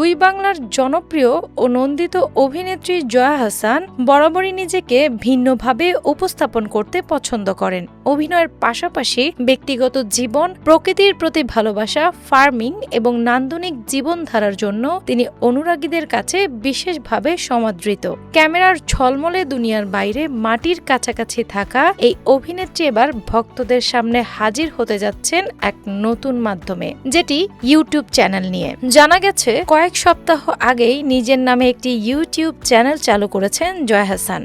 দুই বাংলার জনপ্রিয় ও নন্দিত অভিনেত্রী জয়া আহসান বরাবরই নিজেকে ভিন্নভাবে উপস্থাপন করতে পছন্দ করেন। অভিনয়ের পাশাপাশি ব্যক্তিগত জীবন, প্রকৃতির প্রতি ভালোবাসা, ফার্মিং এবং নান্দনিক জীবনধারার জন্য তিনি অনুরাগীদের কাছে বিশেষভাবে সমাদৃত। ক্যামেরার ঝলমলে দুনিয়ার বাইরে মাটির কাছাকাছি থাকা এই অভিনেত্রী এবার ভক্তদের সামনে হাজির হতে যাচ্ছেন এক নতুন মাধ্যমে, যেটি ইউটিউব চ্যানেল নিয়ে। জানা গেছে কয়েক সপ্তাহ আগেই নিজের নামে একটি ইউটিউব চ্যানেল চালু করেছেন জয়া আহসান।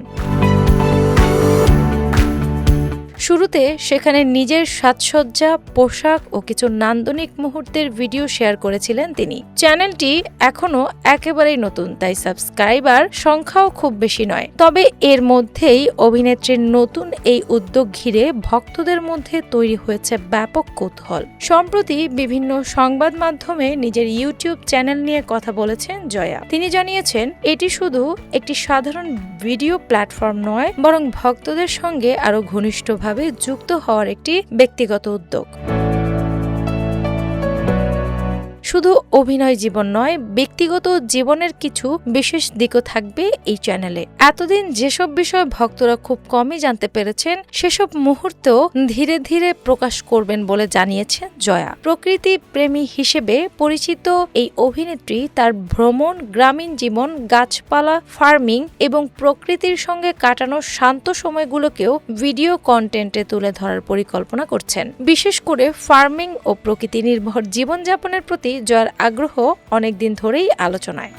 শুরুতে সেখানে নিজের সাজসজ্জা, পোশাক ও কিছু নান্দনিক মুহূর্তের ভিডিও শেয়ার করেছিলেন তিনি। চ্যানেলটি এখনও একেবারেই নতুন, তাই সাবস্ক্রাইবার সংখ্যাও খুব বেশি নয়। তবে এর মধ্যেই অভিনেত্রীর নতুন এই উদ্যোগ ঘিরে ভক্তদের মধ্যে তৈরি হয়েছে ব্যাপক কৌতূহল। সম্প্রতি বিভিন্ন সংবাদ মাধ্যমে নিজের ইউটিউব চ্যানেল নিয়ে কথা বলেছেন জয়া। তিনি জানিয়েছেন, এটি শুধু একটি সাধারণ ভিডিও প্ল্যাটফর্ম নয়, বরং ভক্তদের সঙ্গে আরও ঘনিষ্ঠভাবে যুক্ত হওয়ার একটি ব্যক্তিগত উদ্যোগ। শুধু অভিনয় জীবন নয়, ব্যক্তিগত জীবনের কিছু বিশেষ দিকও থাকবে এই চ্যানেলে। এতদিন যেসব বিষয় ভক্তরা খুব কমই জানতে পেরেছেন, সেসব মুহূর্তেও ধীরে ধীরে প্রকাশ করবেন বলে জানিয়েছেন জয়া। প্রকৃতি প্রেমী হিসেবে পরিচিত এই অভিনেত্রী তার ভ্রমণ, গ্রামীণ জীবন, গাছপালা, ফার্মিং এবং প্রকৃতির সঙ্গে কাটানো শান্ত সময়গুলোকেও ভিডিও কন্টেন্টে তুলে ধরার পরিকল্পনা করছেন। বিশেষ করে ফার্মিং ও প্রকৃতি নির্ভর জীবনযাপনের প্রতি জয়ার আগ্রহ অনেকদিন ধরেই আলোচনায়।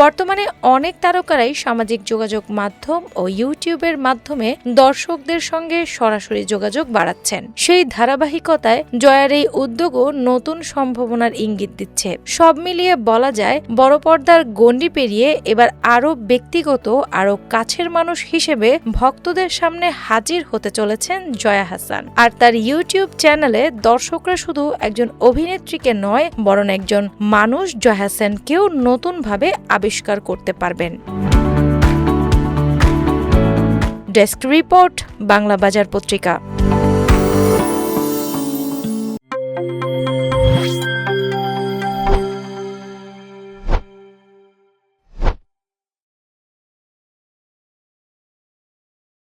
বর্তমানে অনেক তারকারাই সামাজিক যোগাযোগ মাধ্যম ও ইউটিউবের মাধ্যমে দর্শকদের সঙ্গে সরাসরি যোগাযোগ বাড়াচ্ছেন। সেই ধারাবাহিকতায় জয়ার এই উদ্যোগও নতুন সম্ভাবনার ইঙ্গিত দিচ্ছে। সব মিলিয়ে বলা যায়, বড় পর্দার গণ্ডি পেরিয়ে এবার আরও ব্যক্তিগত, আরও কাছের মানুষ হিসেবে ভক্তদের সামনে হাজির হতে চলেছেন জয়া আহসান। আর তার ইউটিউব চ্যানেলে দর্শকরা শুধু একজন অভিনেত্রীকে নয়, বরং একজন মানুষ জয়া আহসানকেও নতুনভাবে আবিষ্কার করতে পারবেন। ডেস্ক রিপোর্ট, বাংলা বাজার পত্রিকা।